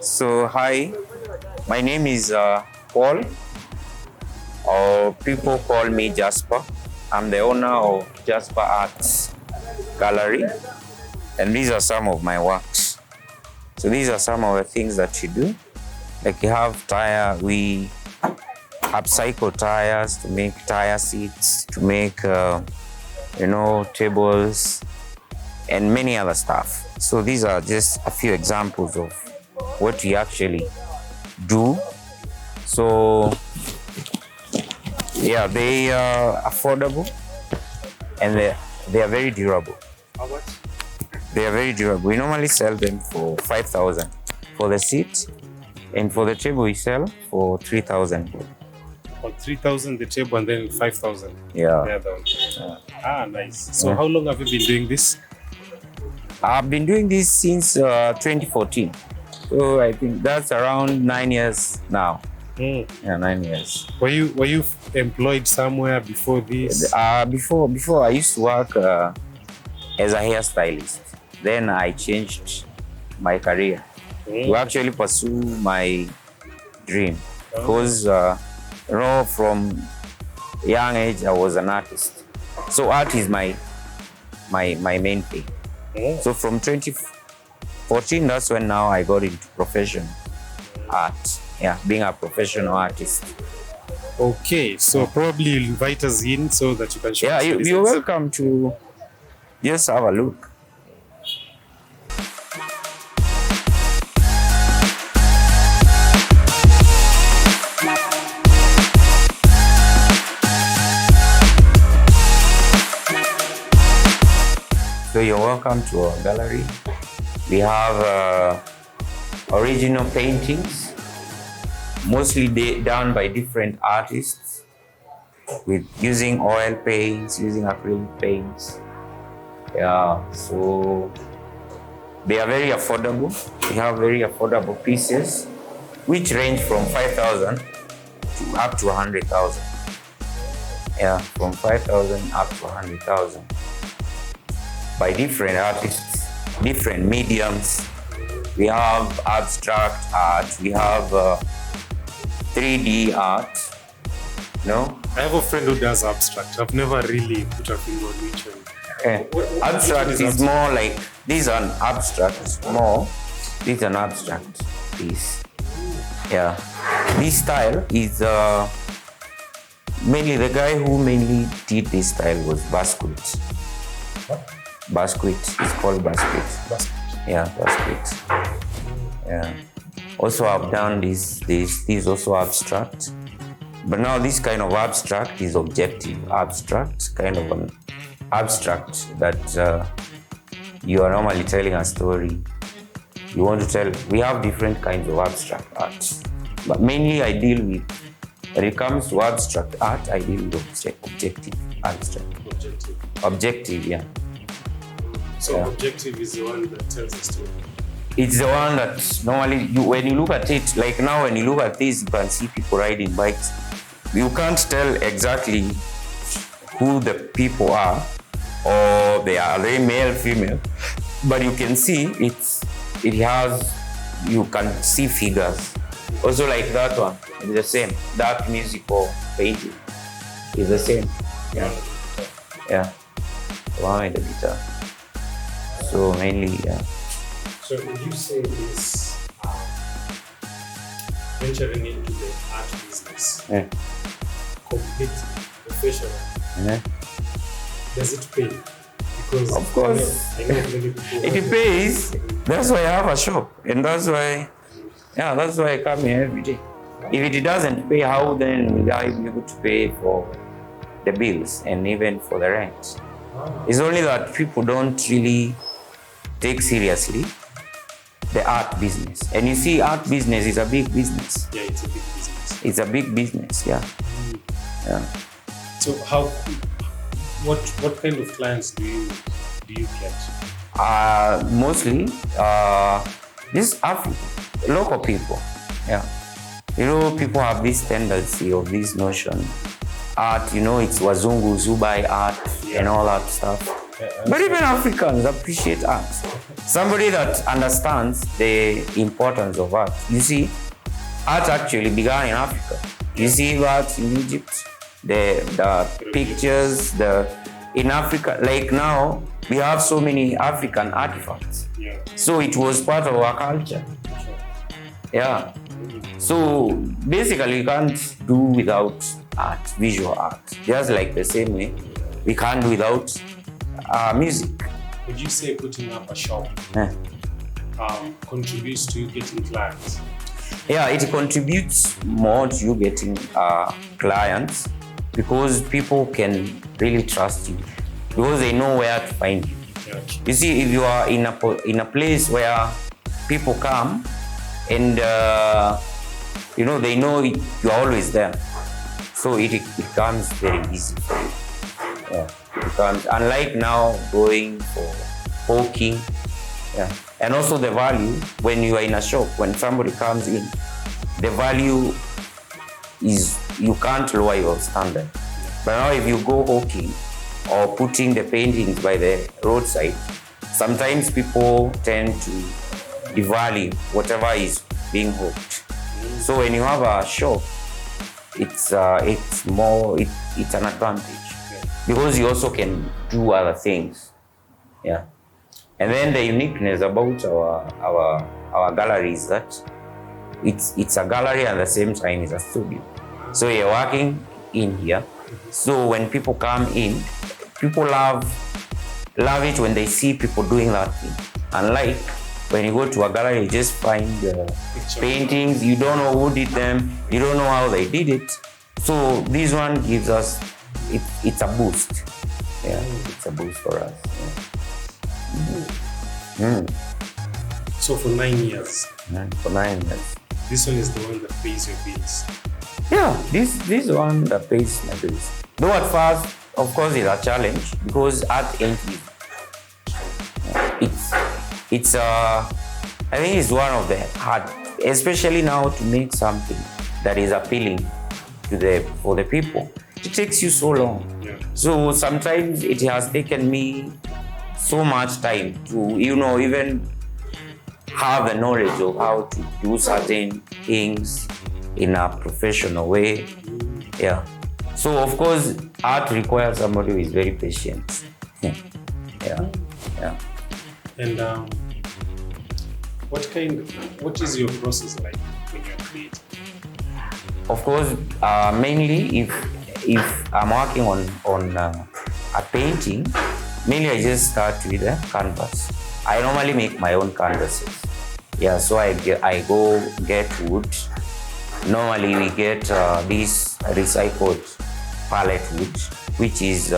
So, hi, my name is Paul, or people call me Jasper. I'm the owner of Jasper Arts Gallery, and these are some of my works. So, these are some of the things that we do. Like, we upcycle tires to make tire seats, to make, tables, and many other stuff. So, these are just a few examples of what we actually do. So yeah, they are affordable and they are very durable. How much? They are very durable. We normally sell them for 5,000 for the seat, and for the table we sell for 3,000. For 3,000 the table and then 5,000. Yeah. The other one. Nice. So how long have you been doing this? I've been doing this since 2014. So I think that's around 9 years now. Yeah, 9 years. Were you employed somewhere before this? Before I used to work as a hairstylist. Then I changed my career to actually pursue my dream. Because from young age I was an artist. So art is my main thing. So from 2014, that's when now I got into profession art. Yeah, being a professional artist. Okay, so probably you'll invite us in so that you can show us. Yeah, you're welcome to just have a look. So you're welcome to our gallery. We have original paintings, mostly done by different artists, with using oil paints, using acrylic paints. Yeah, so they are very affordable. We have very affordable pieces, which range from 5,000 to up to 100,000. Yeah, from 5,000 up to 100,000. By different artists, different mediums. We have abstract art, we have 3D art. No? I have a friend who does abstract. I've never really put a finger on which one. Abstract is more like, this is an abstract, more. This is an abstract piece. Yeah. This style is mainly, the guy who mainly did this style was Basquiat. Basquiat, it's called Basquiat. Yeah, Basquiat. Yeah. Also, I've done this is also abstract. But now this kind of abstract is objective abstract, kind of an abstract that you are normally telling a story. You want to tell, we have different kinds of abstract art. But mainly I deal with, when it comes to abstract art, I deal with objective abstract. Objective, yeah. So objective is the one that tells the story. It's the one that normally, when you look at it, like now when you look at this, you can see people riding bikes. You can't tell exactly who the people are, or are they male, female, but you can see you can see figures. Also like that one, it's the same. That musical painting is the same. Yeah. Yeah. The one with the guitar. So mainly, yeah. So would you say this venturing into the art business, completely professional, does it pay? Because of course, I know many people it pays. That's why I have a shop, and that's why I come here every day. If it doesn't pay, how then will I be able to pay for the bills and even for the rent? It's only that people don't really take seriously the art business. And you see, art business is a big business. Yeah, it's a big business. It's a big business, yeah. Yeah. So what kind of clients do you get? Mostly just local people. Yeah. You know, people have this tendency of this notion. Art, it's Wazungu, Zubai art, and all that stuff. But even Africans appreciate art. Somebody that understands the importance of art. You see, art actually began in Africa. You see art in Egypt, the pictures, in Africa, like now, we have so many African artifacts. Yeah. So it was part of our culture. Yeah. So basically, you can't do without art, visual art. Just like the same way, we can't do without music. Would you say putting up a shop Yeah. contributes to you getting clients? Yeah, it contributes more to you getting clients because people can really trust you because they know where to find you. Yeah. You see, if you are in a place where people come and they know you are always there, so it becomes very easy for you. Yeah, it becomes unlike now going for hawking. Yeah, and also the value when you are in a shop, when somebody comes in, the value is you can't lower your standard. But now if you go hawking or putting the paintings by the roadside, sometimes people tend to devalue whatever is being hawked. So when you have a shop, it's an advantage because you also can do other things. Yeah. And then the uniqueness about our gallery is that it's a gallery and at the same time it's a studio. So you're working in here. So when people come in, people love it when they see people doing that thing. Unlike when you go to a gallery, you just find paintings, you don't know who did them, you don't know how they did it. So this one gives us, it's a boost. Yeah, it's a boost for us. Yeah. So for 9 years. For 9 years. This one is the one that pays your bills. Yeah, this one that pays my bills. Though at first, of course, it's a challenge because art ain't easy. I think it's one of the hard, especially now to make something that is appealing for the people. It takes you so long. Yeah. So sometimes it has taken me so much time to, even have the knowledge of how to do certain things in a professional way. Yeah. So of course, art requires somebody who is very patient. Yeah. And what is your process like when you're creating? Of course, mainly if I'm working on a painting, mainly I just start with a canvas. I normally make my own canvases. Yeah, so I go get wood. Normally we get this recycled pallet wood, which is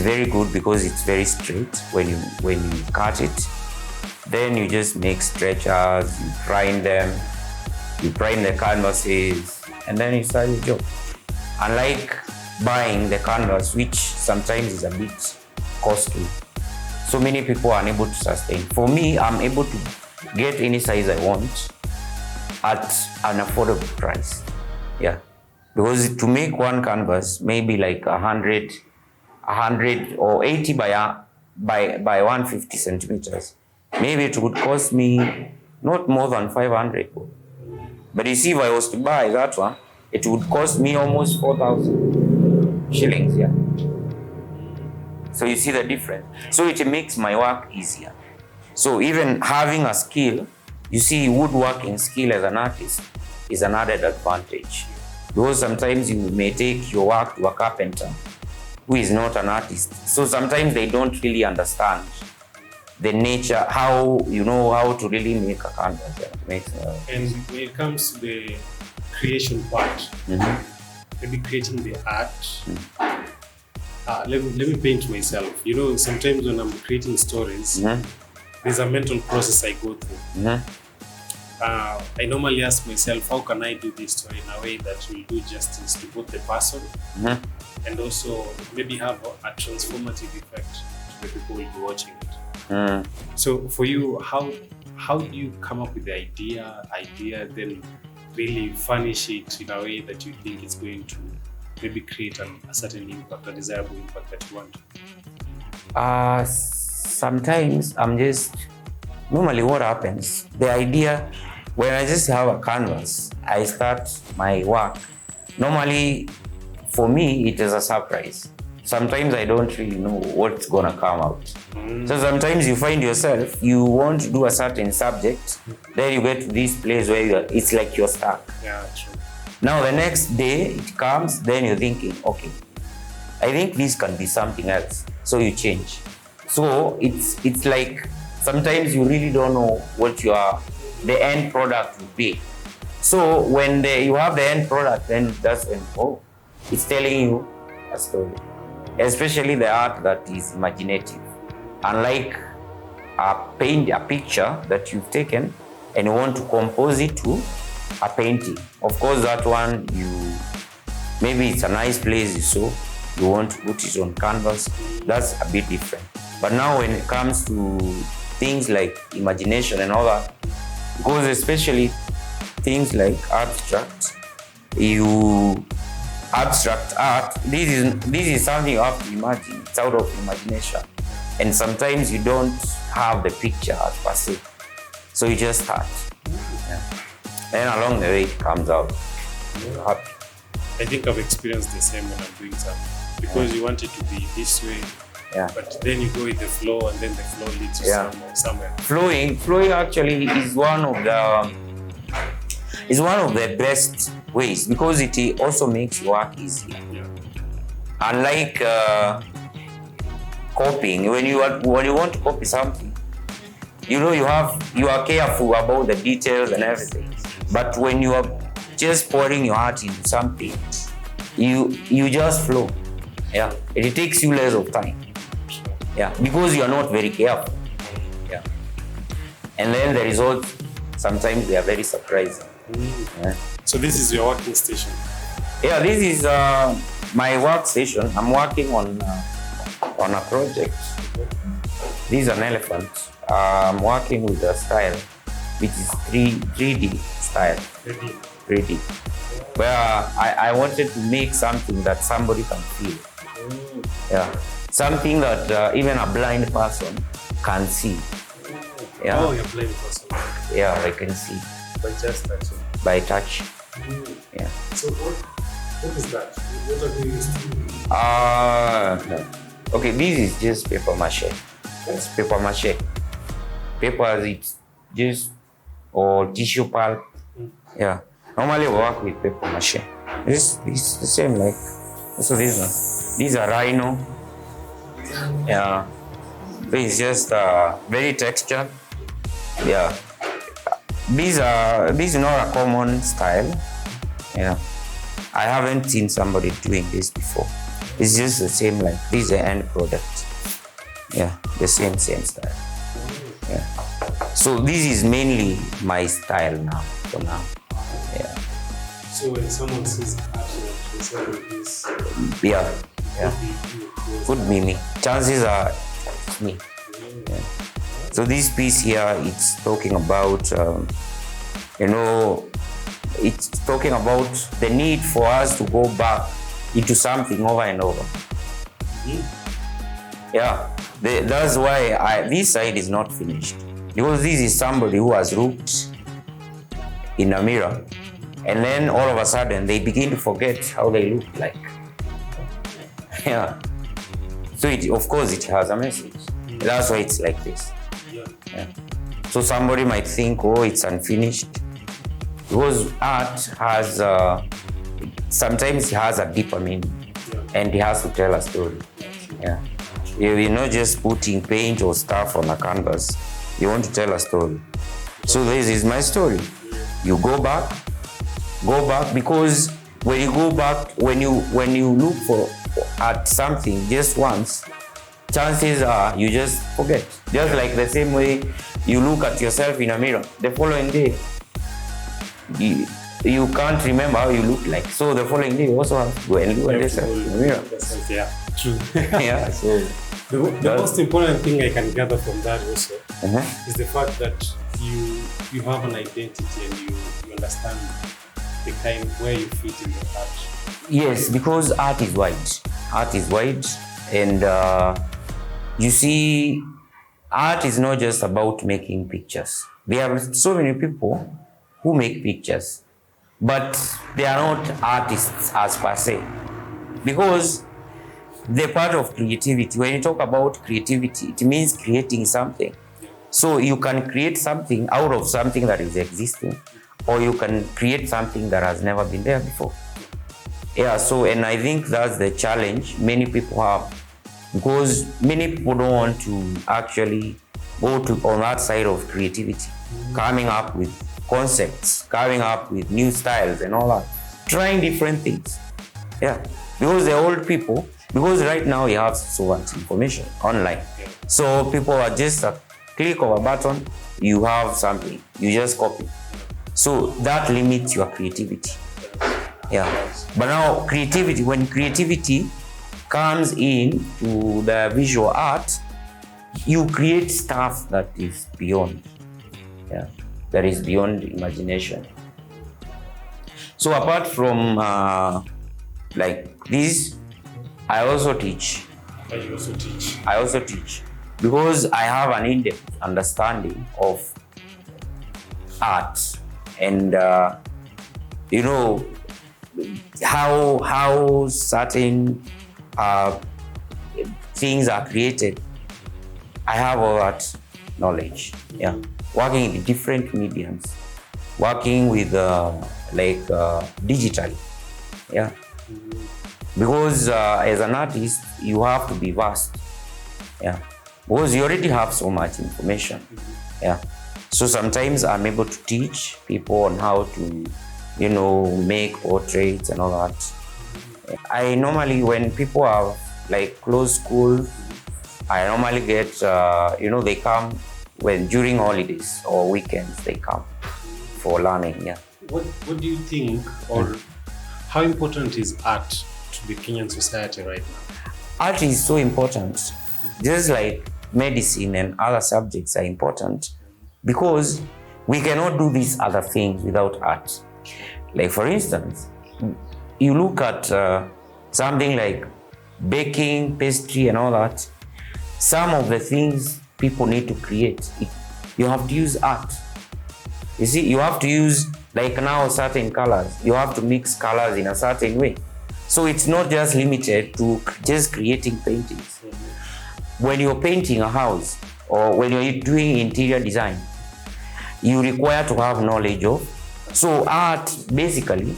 very good because it's very straight when you cut it. Then you just make stretchers, you prime them, you prime the canvases, and then you start your job. Unlike buying the canvas, which sometimes is a bit costly, so many people are unable to sustain. For me, I'm able to get any size I want at an affordable price. Yeah, because to make one canvas maybe like 100 or 80 by 150 centimeters. Maybe it would cost me not more than 500. But you see, if I was to buy that one, it would cost me almost 4,000 shillings. Yeah. So you see the difference. So it makes my work easier. So even having a skill, you see, woodworking skill as an artist is an added advantage. Because sometimes you may take your work to a carpenter who is not an artist. So sometimes they don't really understand the nature, how to really make a canvas. And when it comes to the creation part, maybe creating the art, let me paint myself. Sometimes when I'm creating stories, there's a mental process I go through. I normally ask myself, how can I do this story in a way that will do justice to both the person and also maybe have a transformative effect to the people who will be watching it. So for you, how do you come up with the idea, then really furnish it in a way that you think it's going to maybe create a certain impact, a desirable impact that you want? Sometimes normally what happens, the idea, when I just have a canvas, I start my work. Normally, for me, it is a surprise. Sometimes I don't really know what's gonna come out. So sometimes you find yourself, you want to do a certain subject, then you get to this place where it's like you're stuck. Yeah, true. Now the next day it comes, then you're thinking, okay, I think this can be something else. So you change. So it's like sometimes you really don't know what the end product will be. So when you have the end product, then that's when it's telling you a story. Especially the art that is imaginative. Unlike a picture that you've taken and you want to compose it to a painting. Of course, that one, maybe it's a nice place you saw, you want to put it on canvas, that's a bit different. But now when it comes to things like imagination and all that, because especially things like abstract art, this is something you have to imagine. It's out of imagination. And sometimes you don't have the picture per se. So you just start. Yeah. And along the way it comes out. You're happy. I think I've experienced the same when I'm doing something. Because you want it to be this way. Yeah. But then you go with the flow and then the flow leads you somewhere. Flowing actually is one of the best ways, because it also makes your work easier. Yeah. Unlike copying, when you want to copy something, you are careful about the details and everything. But when you are just pouring your heart into something, you just flow. Yeah, it takes you less of time. Yeah, because you are not very careful. Yeah, and then the results sometimes they are very surprising. Yeah. So this is your working station. Yeah, this is my workstation. I'm working on a project. This is an elephant. I'm working with a style which is 3D style. 3D. Where I wanted to make something that somebody can feel. Yeah, something that even a blind person can see. Yeah. Oh, you're blind person. Yeah, I can see. By just touching. By touch. Yeah. So what is that? What are you used to? Okay, this is just paper mache. It's paper mache. Paper as it's just or tissue pulp. Yeah. Normally we work with paper mache. This is the same like so this one. These are rhino. Yeah. This is just very textured. Yeah. This is not a common style. Yeah. I haven't seen somebody doing this before. It's just the same like this is the end product. Yeah, the same style. Yeah. So this is mainly my style now for now. Yeah. So when someone sees art, they say this. Yeah. Could be me. Chances are it's me. Yeah. So this piece here, it's talking about, it's talking about the need for us to go back into something over and over. Yeah, that's why this side is not finished. Because this is somebody who has looked in a mirror and then all of a sudden they begin to forget how they look like. Yeah. So of course it has a message. That's why it's like this. Yeah. So somebody might think, oh, it's unfinished. Because art has, sometimes it has a deeper meaning and it has to tell a story. Yeah. You're not just putting paint or stuff on a canvas. You want to tell a story. So this is my story. You go back because when you go back, when you look at something just once, chances are you just forget. Just like the same way you look at yourself in a mirror. The following day, you can't remember how you look like. So the following day you also have to go and look at yourself in the mirror. Yeah, true. Yeah, so the most important thing I can gather from that also is the fact that you have an identity and you understand the kind where you fit in the art. Yes, because art is wide. Art is wide, and You see, art is not just about making pictures. There are so many people who make pictures, but they are not artists as per se. Because the part of creativity, when you talk about creativity, it means creating something. So you can create something out of something that is existing, or you can create something that has never been there before. Yeah, so, and I think that's the challenge many people have, because many people don't want to actually go to on that side of creativity, coming up with concepts, coming up with new styles and all that, trying different things. Yeah, because the old people, because right now you have so much information online. So people are just a click of a button, you have something, you just copy. So that limits your creativity. Yeah, but now creativity, when creativity comes in to the visual art, you create stuff that is beyond, that is beyond imagination. So apart from like this, I also teach. You also teach? I also teach because I have an in-depth understanding of art and you know how certain things are created. I have all that knowledge. Yeah, working in different mediums, working with digitally. Yeah, because as an artist you have to be vast. Yeah, because you already have so much information. Yeah, so sometimes I'm able to teach people on how to, make portraits and all that. I normally, when people are like close school, I normally get, they come during holidays or weekends, they come for learning. Yeah. What do you think, or how important is art to the Kenyan society right now? Art is so important, just like medicine and other subjects are important, because we cannot do these other things without art. Like for instance, you look at something like baking, pastry and all that, some of the things people need to create, you have to use art. You see, you have to use, like now, certain colors, you have to mix colors in a certain way. So it's not just limited to just creating paintings. When you're painting a house or when you're doing interior design, you require to have knowledge of. So art basically,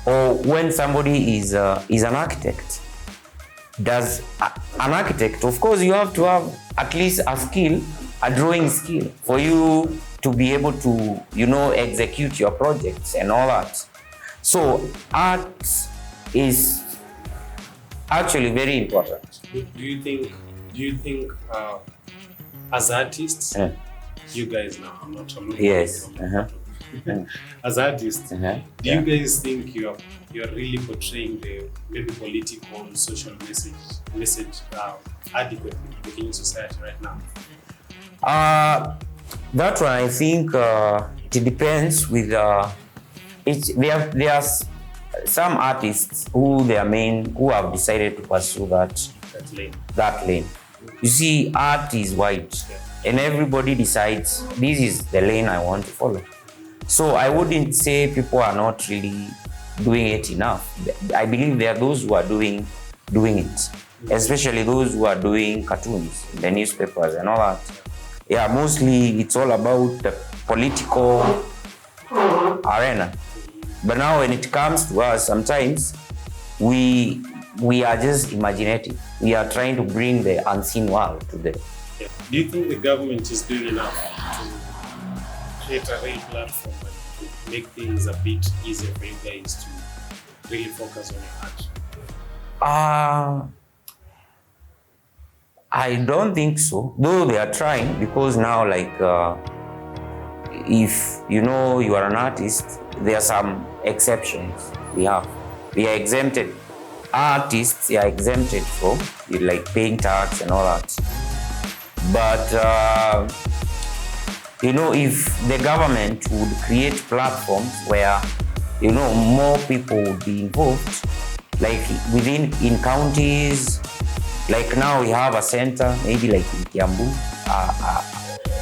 or when somebody is an architect, an architect, of course you have to have at least a skill, a drawing skill, for you to be able to, execute your projects and all that. So art is actually very important. Do you think as artists, you guys now, I'm not yes. As artists, do you guys think you're really portraying the maybe political, social message adequately to the Kenyan society right now? That one, I think it depends with there are some artists who have decided to pursue that lane. You see, art is wide, and everybody decides this is the lane I want to follow. So I wouldn't say people are not really doing it enough. I believe there are those who are doing it, especially those who are doing cartoons, the newspapers and all that. Yeah, mostly it's all about the political arena. But now when it comes to us, sometimes we are just imaginative. We are trying to bring the unseen world to them. Yeah. Do you think the government is doing enough to create a real platform and make things a bit easier for you guys to really focus on your art? I don't think so, though they are trying, because now, like, if you are an artist, there are some exceptions we are exempted. Artists are exempted from, like, paying tax and all that. But, if the government would create platforms where, more people would be involved, like in counties, Like now we have a center, maybe like in Kiambu,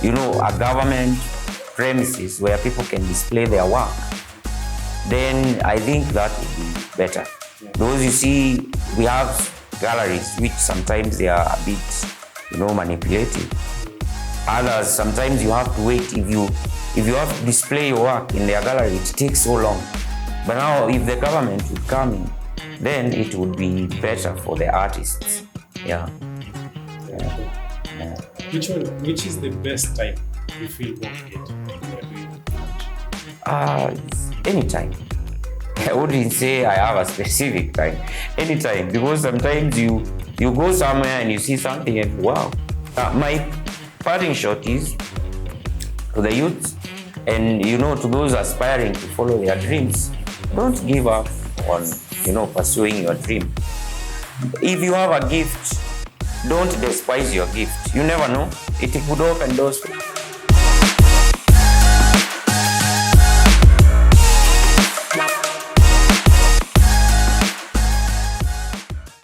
a government premises where people can display their work. Then I think that would be better. Because you see, we have galleries which sometimes they are a bit, manipulative. Others, sometimes you have to wait. If you have to display your work in their gallery, it takes so long. But now, if the government would come in, then it would be better for the artists. Yeah. Which is the best time you feel motivated when you're doing art? Anytime. I wouldn't say I have a specific time. Anytime, because sometimes you go somewhere and you see something and wow. My parting shot is to the youth and to those aspiring to follow their dreams. Don't give up on pursuing your dream. If you have a gift, don't despise your gift. You never know, it could open doors for you.